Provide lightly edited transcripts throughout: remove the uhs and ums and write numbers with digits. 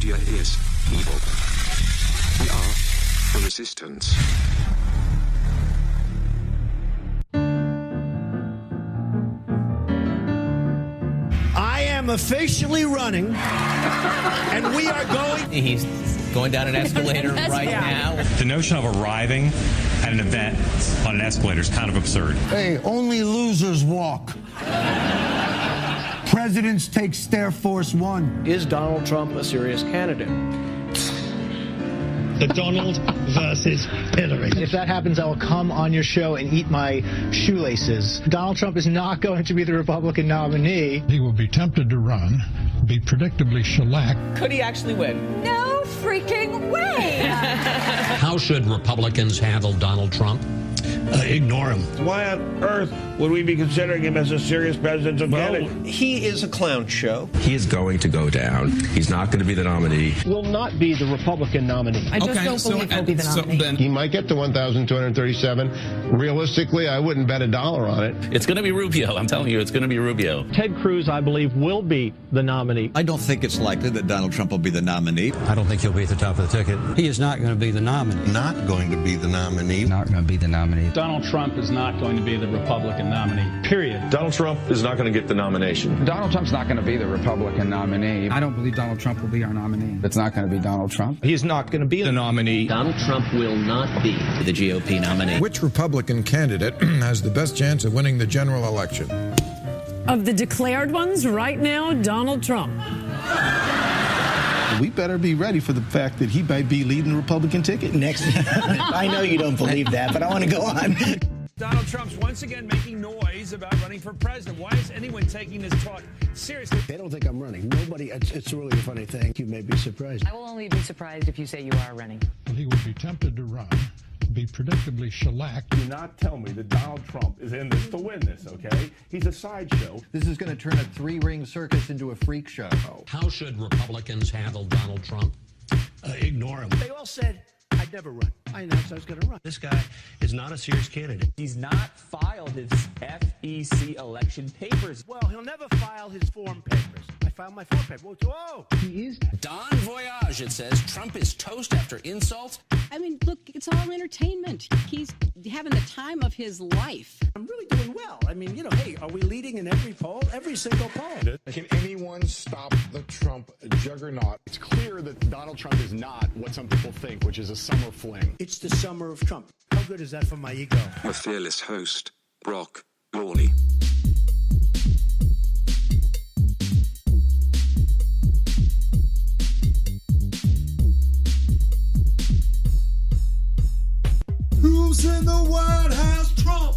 media is evil. We are the resistance. I am officially running, and we are going... He's going down an escalator right now. The notion of arriving at an event on an escalator is kind of absurd. Hey, only losers walk. Presidents take Stair Force One. Is Donald Trump a serious candidate? The Donald versus Hillary. If that happens, I will come on your show and eat my shoelaces. Donald Trump is not going to be the Republican nominee. He will be tempted to run, be predictably shellacked. Could he actually win? No freaking way! How should Republicans handle Donald Trump? Ignore him. Why on earth would we be considering him as a serious presidential candidate? He is a clown show. He is going to go down. He's not going to be the nominee. Will not be the Republican nominee. I just don't believe he'll be the nominee. He might get to 1,237. Realistically, I wouldn't bet $1 on it. It's going to be Rubio. I'm telling you, it's going to be Rubio. Ted Cruz, I believe, will be the nominee. I don't think it's likely that Donald Trump will be the nominee. I don't think he'll be at the top of the ticket. He is not going to be the nominee. Not going to be the nominee. Not going to be the nominee. Donald Trump is not going to be the Republican nominee, period. Donald Trump is not going to get the nomination. Donald Trump's not going to be the Republican nominee. I don't believe Donald Trump will be our nominee. It's not going to be Donald Trump. He's not going to be The nominee. Donald Trump will not be the GOP nominee. Which Republican candidate has the best chance of winning the general election? Of the declared ones right now, Donald Trump. We better be ready for the fact that he might be leading the Republican ticket. Next. I know you don't believe that, but I want to go on. Donald Trump's once again making noise about running for president. Why is anyone taking this talk seriously? They don't think I'm running. Nobody, it's really a funny thing. You may be surprised. I will only be surprised if you say you are running. He would be tempted to run, be predictably shellacked. Do not tell me that Donald Trump is in this to win this, okay? He's a sideshow. This is going to turn a three-ring circus into a freak show. How should Republicans handle Donald Trump? Ignore him. They all said I'd never run. I announced I was going to run. This guy is not a serious candidate. He's not filed his FEC election papers. Well, he'll never file his form papers. I filed my form paper. Whoa. He is. Don Voyage, it says. Trump is toast after insult. I mean, look, it's all entertainment. He's having the time of his life. I'm really doing well. I mean, hey, are we leading in every poll? Every single poll. Can anyone stop the Trump juggernaut? It's clear that Donald Trump is not what some people think, which is a summer fling. It's the summer of Trump. How good is that for my ego? The fearless host, Brock Lawley. Who's in the White House? Trump.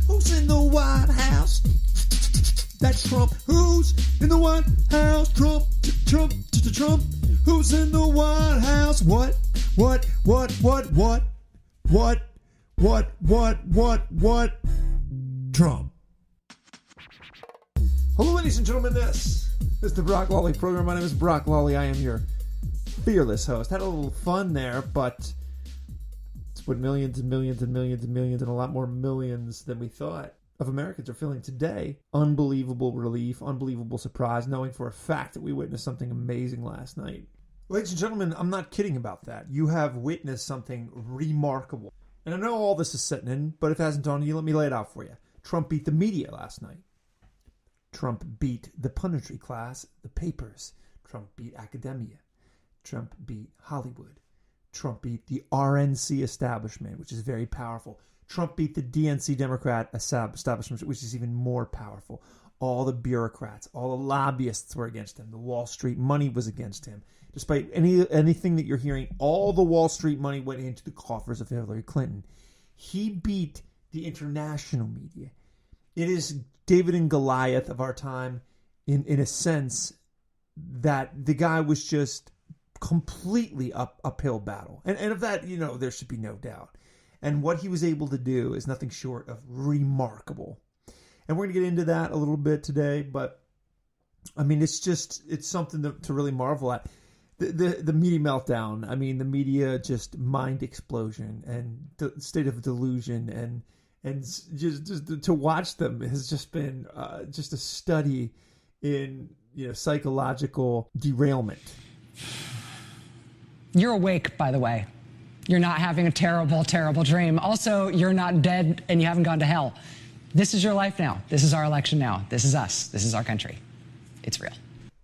Who's in the White House? That's Trump. Who's in the White House? Trump. Who's in the White House? What? Trump. Hello, ladies and gentlemen. This is the Brock Lawley program. My name is Brock Lawley. I am your fearless host. Had a little fun there, but it's what millions and millions and millions and millions and a lot more millions than we thought of Americans are feeling today. Unbelievable relief, unbelievable surprise, knowing for a fact that we witnessed something amazing last night. Ladies and gentlemen, I'm not kidding about that. You have witnessed something remarkable. And I know all this is sitting in, but if it hasn't dawned on you, let me lay it out for you. Trump beat the media last night. Trump beat the punditry class, the papers. Trump beat academia. Trump beat Hollywood. Trump beat the RNC establishment, which is very powerful. Trump beat the DNC Democrat establishment, which is even more powerful. All the bureaucrats, all the lobbyists were against him. The Wall Street money was against him. Despite anything that you're hearing, all the Wall Street money went into the coffers of Hillary Clinton. He beat the international media. It is David and Goliath of our time in a sense that the guy was just completely uphill battle. And of that, there should be no doubt. And what he was able to do is nothing short of remarkable. And we're going to get into that a little bit today, but I mean, it's something to really marvel at. The media meltdown. I mean, the media just mind explosion and state of delusion and just to watch them has just been just a study in psychological derailment. You're awake, by the way. You're not having a terrible, terrible dream. Also, you're not dead and you haven't gone to hell. This is your life now. This is our election now. This is us. This is our country. It's real.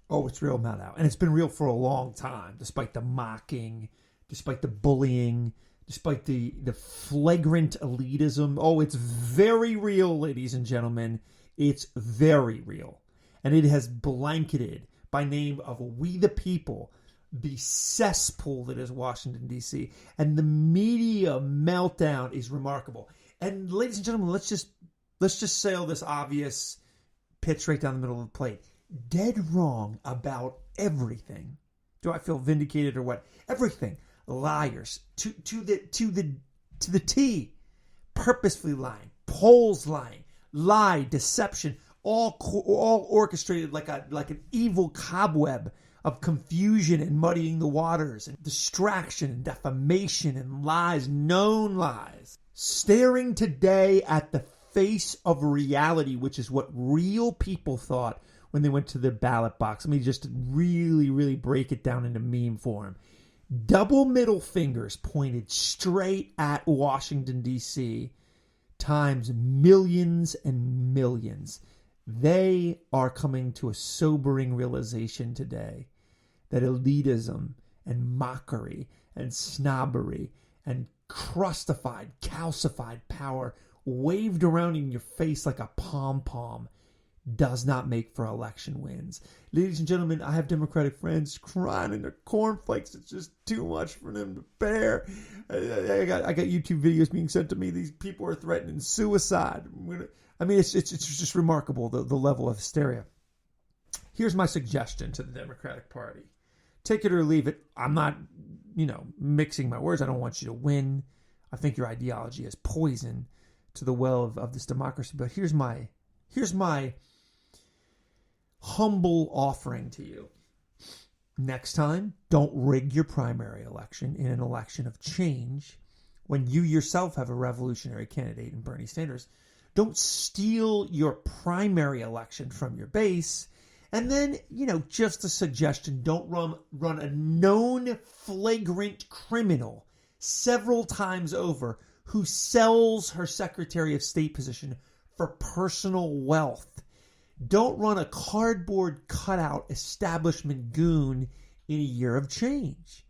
Oh, it's real now. And it's been real for a long time, despite the mocking, despite the bullying, despite the flagrant elitism. Oh, it's very real, ladies and gentlemen. It's very real. And it has blanketed, by name of We the People, the cesspool that is Washington, D.C. And the media meltdown is remarkable. And ladies and gentlemen, let's just sail this obvious pitch right down the middle of the plate. Dead wrong about everything. Do I feel vindicated or what? Everything. Liars. To the T. Purposefully lying. Polls lying. Lie. Deception. All orchestrated like an evil cobweb of confusion and muddying the waters and distraction and defamation and lies, known lies. Staring today at the face of reality, which is what real people thought when they went to the ballot box. Let me just really, really break it down into meme form. Double middle fingers pointed straight at Washington, D.C., times millions and millions. They are coming to a sobering realization today that elitism and mockery and snobbery and crustified, calcified power waved around in your face like a pom-pom does not make for election wins. Ladies and gentlemen, I have Democratic friends crying in their cornflakes. It's just too much for them to bear. I got YouTube videos being sent to me. These people are threatening suicide. I mean, it's just remarkable, the level of hysteria. Here's my suggestion to the Democratic Party. Take it or leave it. I'm not, mixing my words. I don't want you to win. I think your ideology is poison to the well of this democracy. But here's my humble offering to you. Next time, don't rig your primary election in an election of change when you yourself have a revolutionary candidate in Bernie Sanders. Don't steal your primary election from your base. And then, just a suggestion, don't run a known flagrant criminal several times over who sells her Secretary of State position for personal wealth. Don't run a cardboard cutout establishment goon in a year of change.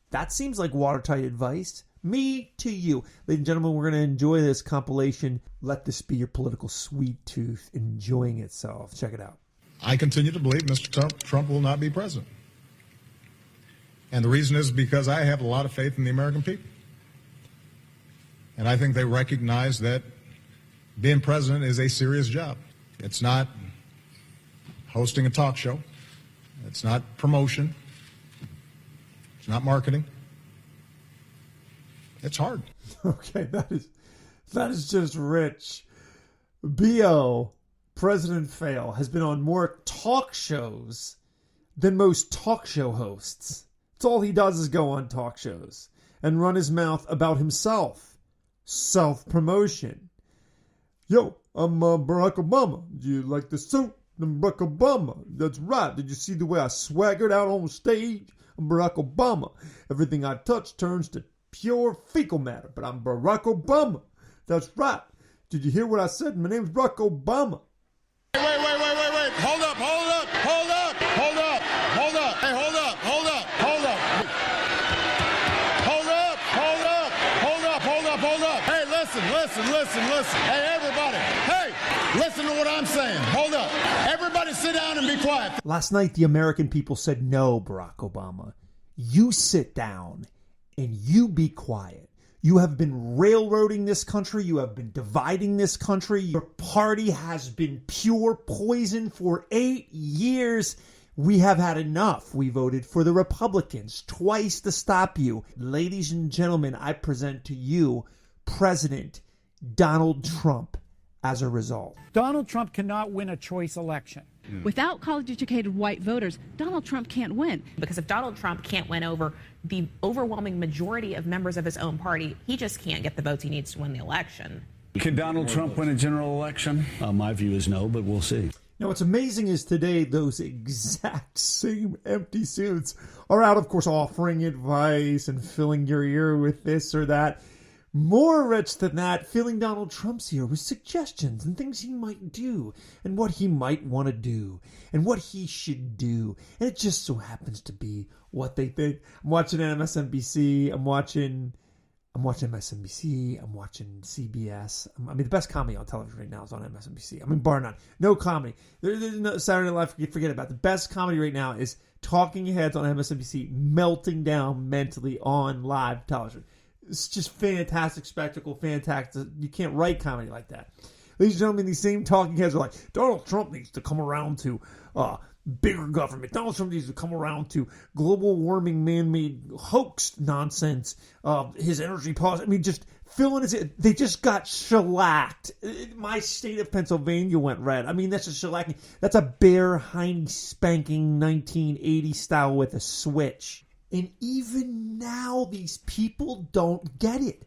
That seems like watertight advice. Me to you. Ladies and gentlemen, we're going to enjoy this compilation. Let this be your political sweet tooth enjoying itself. Check it out. I continue to believe Mr. Trump will not be president. And the reason is because I have a lot of faith in the American people. And I think they recognize that being president is a serious job. It's not hosting a talk show. It's not promotion. It's not marketing. It's hard. Okay, that is just rich. B.O., President Fail, has been on more talk shows than most talk show hosts. It's all he does is go on talk shows and run his mouth about himself. Self-promotion. Yo, I'm Barack Obama. Do you like the suit? I'm Barack Obama. That's right. Did you see the way I swaggered out on stage? I'm Barack Obama. Everything I touch turns to pure fecal matter, but I'm Barack Obama. That's right. Did you hear what I said? My name's Barack Obama. Wait. Hold up. Hey, hold up. Hey, listen. Hey, everybody. Hey, listen to what I'm saying. Hold up. Everybody sit down and be quiet. Last night, the American people said, no, Barack Obama. You sit down and you be quiet. You have been railroading this country. You have been dividing this country. Your party has been pure poison for 8 years. We have had enough. We voted for the Republicans twice to stop you. Ladies and gentlemen, I present to you President Donald Trump as a result. Donald Trump cannot win a choice election. Without college-educated white voters, Donald Trump can't win. Because if Donald Trump can't win over the overwhelming majority of members of his own party, he just can't get the votes he needs to win the election. Can Donald Trump win a general election? My view is no, but we'll see. Now, what's amazing is today those exact same empty suits are out, of course, offering advice and filling your ear with this or that. More rich than that, filling Donald Trump's ear with suggestions and things he might do and what he might want to do and what he should do. And it just so happens to be what they think. I'm watching MSNBC. I'm watching MSNBC. I'm watching CBS. I mean, the best comedy on television right now is on MSNBC. I mean, bar none. No comedy. There's no Saturday Night Live. Forget about it. The best comedy right now is talking heads on MSNBC melting down mentally on live television. It's just fantastic spectacle, fantastic. You can't write comedy like that. Ladies and gentlemen, these same talking heads are like, Donald Trump needs to come around to bigger government. Donald Trump needs to come around to global warming, man-made hoax nonsense. His energy policy. I mean, just filling his... They just got shellacked. My state of Pennsylvania went red. I mean, that's just shellacking. That's a bare, hiney, spanking 1980 style with a switch. And even now, these people don't get it.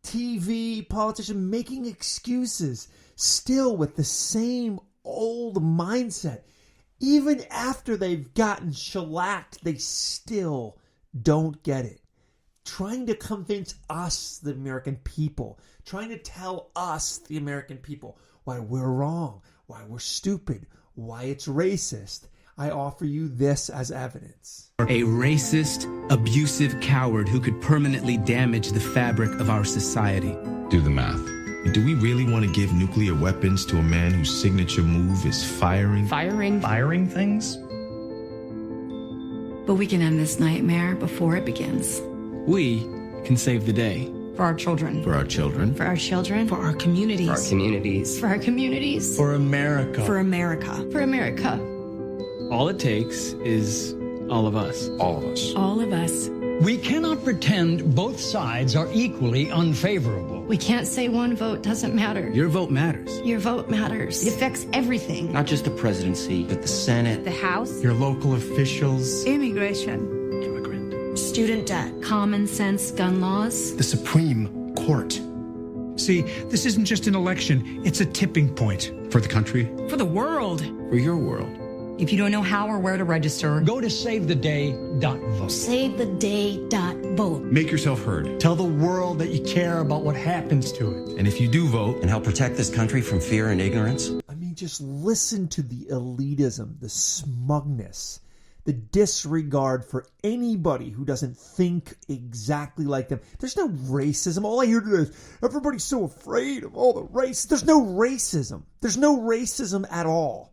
TV, politicians making excuses, still with the same old mindset. Even after they've gotten shellacked, they still don't get it. Trying to convince us, the American people, trying to tell us, the American people, why we're wrong, why we're stupid, why it's racist. I offer you this as evidence. A racist, abusive coward who could permanently damage the fabric of our society. Do the math. Do we really want to give nuclear weapons to a man whose signature move is firing? Firing things? But we can end this nightmare before it begins. We can save the day. For our children. For our children. For our children. For our communities. For our communities. For our communities. For America. For America. For America. All it takes is all of us. All of us. All of us. We cannot pretend both sides are equally unfavorable. We can't say one vote doesn't matter. Your vote matters. Your vote matters. It affects everything. Not just the presidency, but the Senate, the House, your local officials, immigration, immigrant, student debt, common sense gun laws, the Supreme Court. See, this isn't just an election, it's a tipping point. For the country. for the world. For your world. If you don't know how or where to register, Go to SaveTheDay.vote. SaveTheDay.vote. Make yourself heard. Tell the world that you care about what happens to it. And if you do vote, and help protect this country from fear and ignorance. I mean, just listen to the elitism, the smugness, the disregard for anybody who doesn't think exactly like them. There's no racism. All I hear today is everybody's so afraid of all the race. There's no racism. There's no racism at all.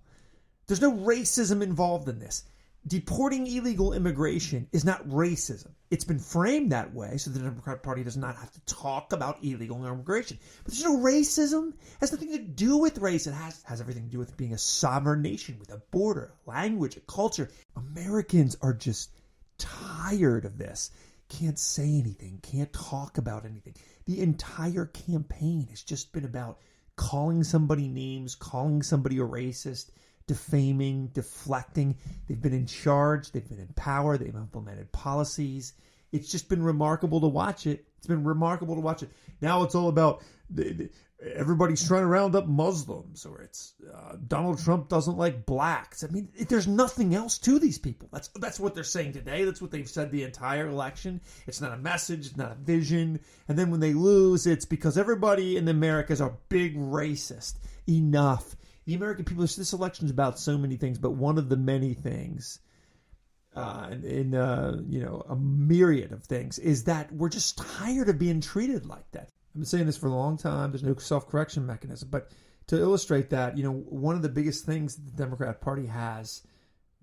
There's no racism involved in this. Deporting illegal immigration is not racism. It's been framed that way so the Democratic Party does not have to talk about illegal immigration. But there's no racism. It has nothing to do with race. It has everything to do with being a sovereign nation with a border, a language, a culture. Americans are just tired of this. Can't say anything. Can't talk about anything. The entire campaign has just been about calling somebody names, calling somebody a racist, defaming, deflecting. They've been in charge. They've been in power. They've implemented policies. It's just been remarkable to watch it. It's been remarkable to watch it. Now it's all about everybody's trying to round up Muslims, or it's Donald Trump doesn't like blacks. I mean, there's nothing else to these people. That's what they're saying today. That's what they've said the entire election. It's not a message. It's not a vision. And then when they lose, it's because everybody in the Americas are big racist. Enough. The American people, this election is about so many things, but one of the many things, a myriad of things, is that we're just tired of being treated like that. I've been saying this for a long time. There's no self-correction mechanism. But to illustrate that, one of the biggest things that the Democratic Party has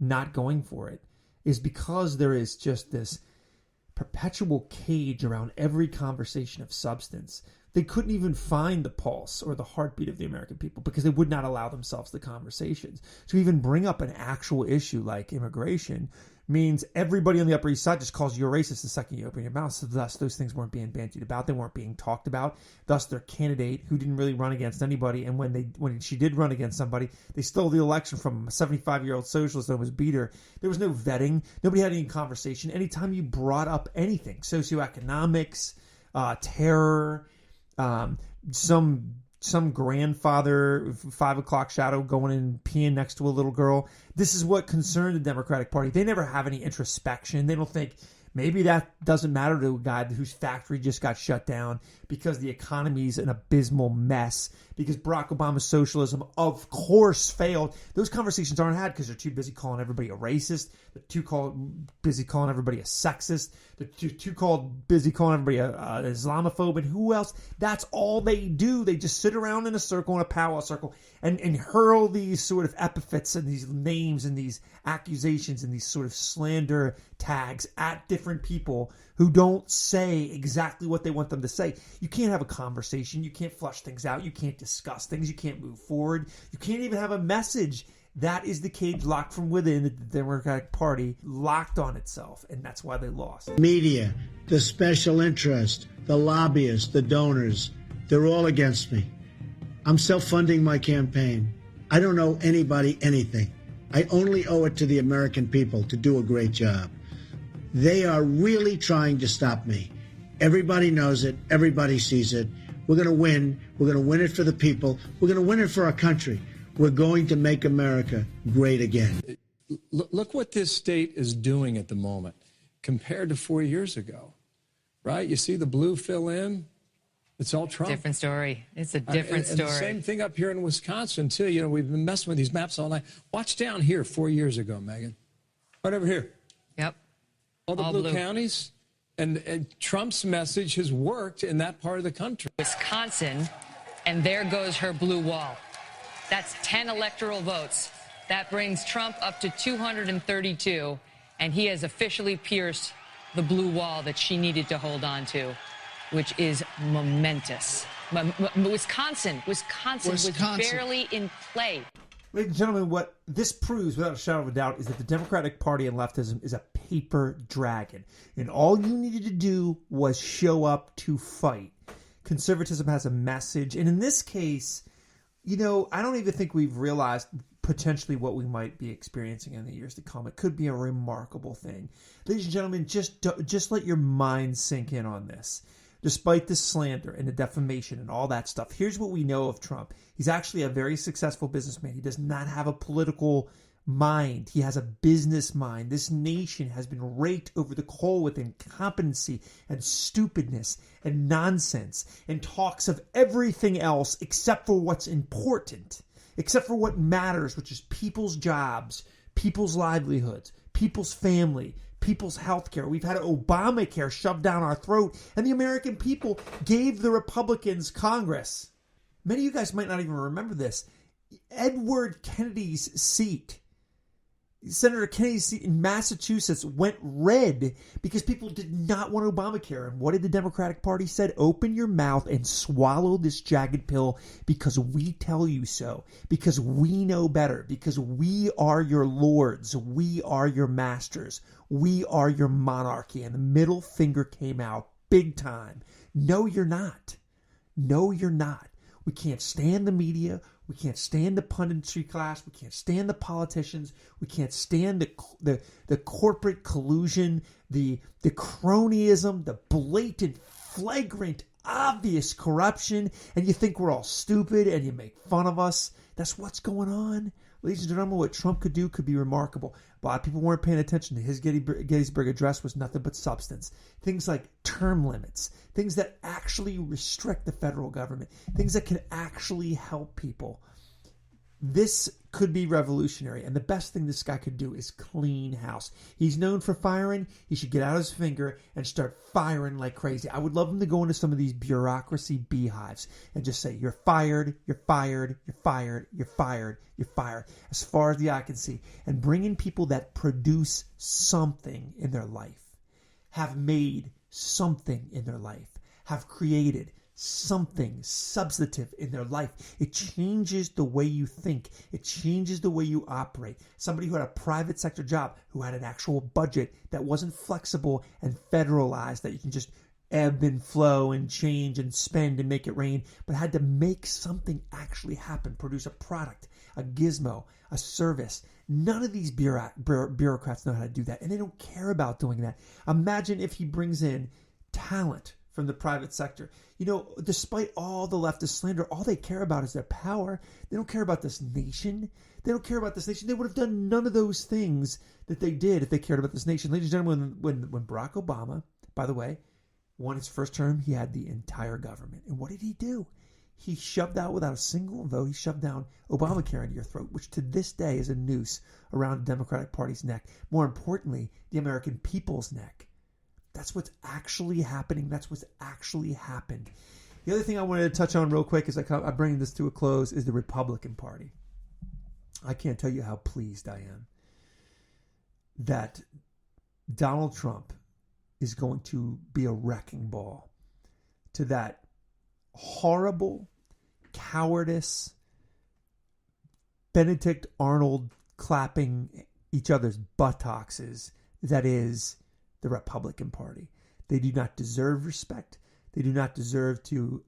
not going for it is because there is just this perpetual cage around every conversation of substance. They couldn't even find the pulse or the heartbeat of the American people because they would not allow themselves the conversations. To even bring up an actual issue like immigration means everybody on the Upper East Side just calls you a racist the second you open your mouth. So thus, those things weren't being bandied about. They weren't being talked about. Thus, their candidate, who didn't really run against anybody, and when she did run against somebody, they stole the election from a 75-year-old socialist that was beat her. There was no vetting. Nobody had any conversation. Anytime you brought up anything, socioeconomics, terror, some some grandfather, 5 o'clock shadow going and peeing next to a little girl. This is what concerned the Democratic Party. They never have any introspection. They don't think maybe that doesn't matter to a guy whose factory just got shut down because the economy's an abysmal mess, because Barack Obama's socialism, of course, failed. Those conversations aren't had because they're too busy calling everybody a racist. They're too busy calling everybody a sexist. They're too busy calling everybody an Islamophobe. And who else? That's all they do. They just sit around in a circle, in a powwow circle, and hurl these sort of epithets and these names and these accusations and these sort of slander tags at different people who don't say exactly what they want them to say. You can't have a conversation. You can't flush things out. You can't discuss things. You can't move forward. You can't even have a message. That is the cage locked from within that the Democratic Party locked on itself, and that's why they lost. Media, the special interest, the lobbyists, the donors, they're all against me. I'm self-funding my campaign. I don't owe anybody anything. I only owe it to the American people to do a great job. They are really trying to stop me. Everybody knows it. Everybody sees it. We're going to win. We're going to win it for the people. We're going to win it for our country. We're going to make America great again. Look what this state is doing at the moment compared to 4 years ago, right? You see the blue fill in? It's all Trump. Different story. It's a different story. And the same thing up here in Wisconsin, too. You know, we've been messing with these maps all night. Watch down here 4 years ago, Megan. Right over here. Yep. All the blue counties. And Trump's message has worked in that part of the country. Wisconsin, and there goes her blue wall. That's 10 electoral votes. That brings Trump up to 232, and he has officially pierced the blue wall that she needed to hold on to, which is momentous. Wisconsin was barely in play. Ladies and gentlemen, what this proves, without a shadow of a doubt, is that the Democratic Party and leftism is a paper dragon. And all you needed to do was show up to fight. Conservatism has a message. And in this case, you know, I don't even think we've realized potentially what we might be experiencing in the years to come. It could be a remarkable thing. Ladies and gentlemen, just let your mind sink in on this. Despite the slander and the defamation and all that stuff, here's what we know of Trump. He's actually a very successful businessman. He does not have a political mind. He has a business mind. This nation has been raked over the coal with incompetency and stupidness and nonsense and talks of everything else except for what's important, except for what matters, which is people's jobs, people's livelihoods, people's family, people's health care. We've had Obamacare shoved down our throat, and the American people gave the Republicans Congress. Many of you guys might not even remember this. Edward Kennedy's seat, Senator Kennedy's seat in Massachusetts, went red because people did not want Obamacare. And what did the Democratic Party say? Open your mouth and swallow this jagged pill because we tell you so, because we know better, because we are your lords, we are your masters, we are your monarchy. And the middle finger came out big time. No, you're not. No, you're not. We can't stand the media. We can't stand the punditry class. We can't stand the politicians. We can't stand the corporate collusion, the cronyism, the blatant, flagrant, obvious corruption. And you think we're all stupid and you make fun of us. That's what's going on. Ladies and gentlemen, what Trump could do could be remarkable. A lot of people weren't paying attention to his Gettysburg Address was nothing but substance. Things like term limits, things that actually restrict the federal government, things that can actually help people. This could be revolutionary, and the best thing this guy could do is clean house. He's known for firing. He should get out his finger and start firing like crazy. I would love him to go into some of these bureaucracy beehives and just say, you're fired, you're fired, you're fired, you're fired, you're fired, as far as the eye can see, and bring in people that produce something in their life, have made something in their life, have created something substantive in their life. It changes the way you think. It changes the way you operate. Somebody who had a private sector job, who had an actual budget that wasn't flexible and federalized, that you can just ebb and flow and change and spend and make it rain, but had to make something actually happen, produce a product, a gizmo, a service. None of these bureaucrats know how to do that, and they don't care about doing that. Imagine if he brings in talent from the private sector. Despite all the leftist slander, all they care about is their power. They don't care about this nation. They don't care about this nation. They would have done none of those things that they did if they cared about this nation. Ladies and gentlemen, when Barack Obama, by the way, won his first term, he had the entire government. And what did he do? He shoved out, without a single vote, he shoved down Obamacare into your throat, which to this day is a noose around the Democratic Party's neck. More importantly, the American people's neck. That's what's actually happening. That's what's actually happened. The other thing I wanted to touch on real quick as I bring this to a close is the Republican Party. I can't tell you how pleased I am that Donald Trump is going to be a wrecking ball to that horrible, cowardice, Benedict Arnold clapping each other's buttocks that is the Republican Party. They do not deserve respect. They do not deserve to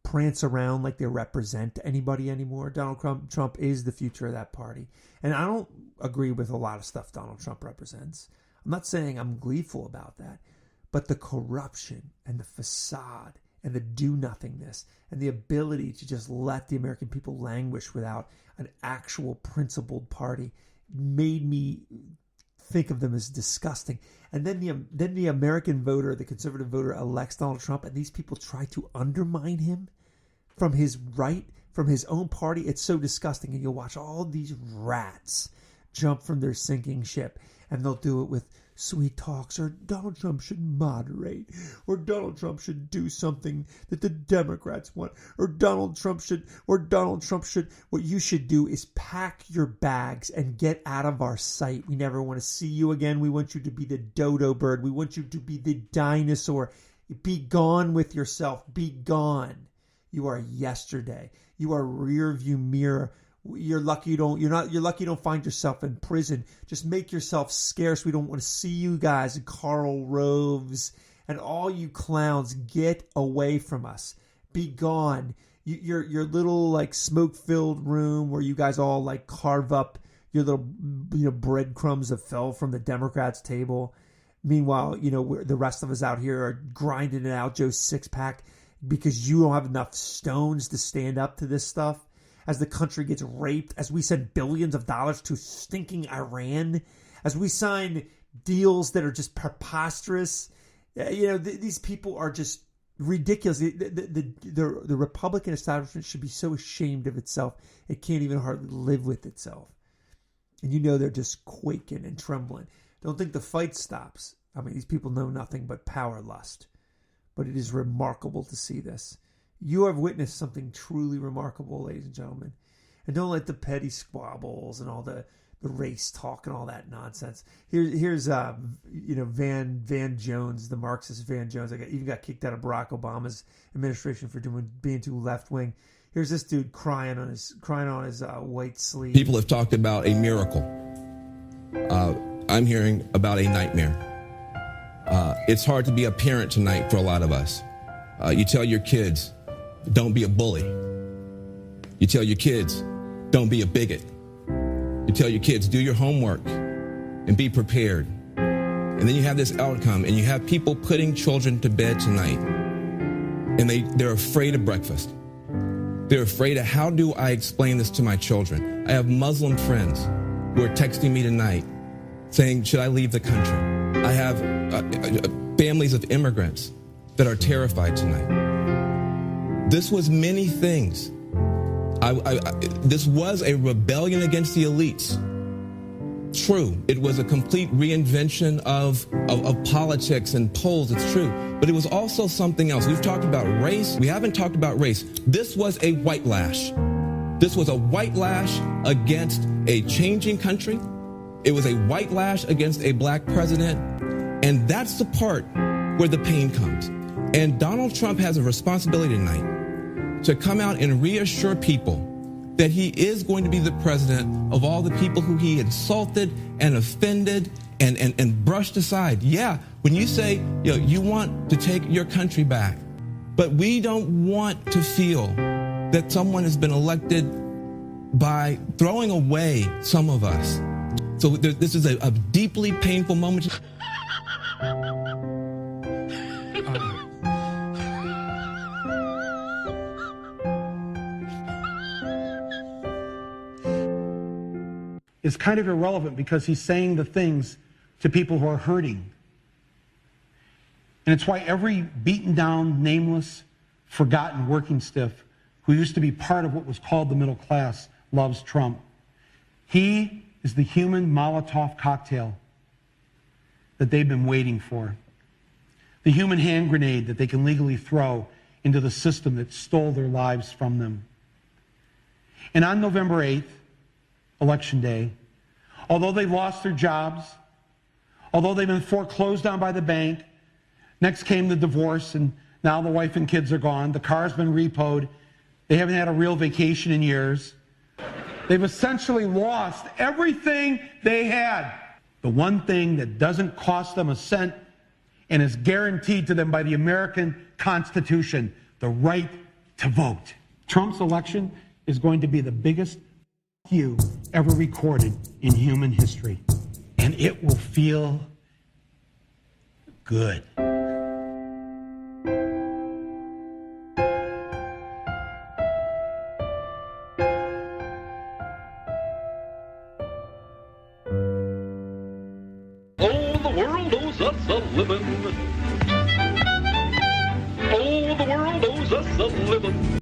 prance around like they represent anybody anymore. Donald Trump is the future of that party. And I don't agree with a lot of stuff Donald Trump represents. I'm not saying I'm gleeful about that. But the corruption and the facade and the do-nothingness and the ability to just let the American people languish without an actual principled party made me think of them as disgusting. And then the American voter, the conservative voter, elects Donald Trump, and these people try to undermine him from his own party. It's so disgusting. And you'll watch all these rats jump from their sinking ship, and they'll do it with sweet talks, or Donald Trump should moderate, or Donald Trump should do something that the Democrats want, or Donald Trump should, what you should do is pack your bags and get out of our sight. We never want to see you again. We want you to be the dodo bird. We want you to be the dinosaur. Be gone with yourself. Be gone. You are yesterday. You are rear view mirror. You're lucky you don't find yourself in prison. Just make yourself scarce. We don't want to see you guys, Karl Roves and all you clowns. Get away from us. Be gone. Your little like smoke-filled room where you guys all like carve up your little breadcrumbs that fell from the Democrats' table. Meanwhile, the rest of us out here are grinding it out, Joe's six-pack, because you don't have enough stones to stand up to this stuff. As the country gets raped, as we send billions of dollars to stinking Iran, as we sign deals that are just preposterous, these people are just ridiculous. The Republican establishment should be so ashamed of itself, it can't even hardly live with itself. And they're just quaking and trembling. Don't think the fight stops. I mean, these people know nothing but power lust. But it is remarkable to see this. You have witnessed something truly remarkable, ladies and gentlemen. And don't let the petty squabbles and all the race talk and all that nonsense. Here's Van Jones, the Marxist Van Jones. Even got kicked out of Barack Obama's administration for being too left wing. Here's this dude crying on his white sleeve. People have talked about a miracle. I'm hearing about a nightmare. It's hard to be a parent tonight for a lot of us. You tell your kids, don't be a bully. You tell your kids, don't be a bigot. You tell your kids, do your homework and be prepared. And then you have this outcome, and you have people putting children to bed tonight, and they're afraid of breakfast. They're afraid of, how do I explain this to my children? I have Muslim friends who are texting me tonight saying, should I leave the country? I have families of immigrants that are terrified tonight. This was many things. This was a rebellion against the elites. True, it was a complete reinvention of politics and polls. It's true. But it was also something else. We've talked about race. We haven't talked about race. This was a white lash. This was a white lash against a changing country. It was a white lash against a black president. And that's the part where the pain comes. And Donald Trump has a responsibility tonight to come out and reassure people that he is going to be the president of all the people who he insulted and offended and brushed aside. Yeah, when you say, you want to take your country back, but we don't want to feel that someone has been elected by throwing away some of us. So this is a deeply painful moment. is kind of irrelevant because he's saying the things to people who are hurting. And it's why every beaten down, nameless, forgotten working stiff who used to be part of what was called the middle class loves Trump. He is the human Molotov cocktail that they've been waiting for. The human hand grenade that they can legally throw into the system that stole their lives from them. And on November 8th, Election Day, although they lost their jobs, although they've been foreclosed on by the bank, next came the divorce, and now the wife and kids are gone, the car's been repoed, they haven't had a real vacation in years. They've essentially lost everything they had. The one thing that doesn't cost them a cent and is guaranteed to them by the American Constitution, the right to vote. Trump's election is going to be the biggest you ever recorded in human history. And it will feel good. Oh, the world owes us a living. Oh, the world owes us a living.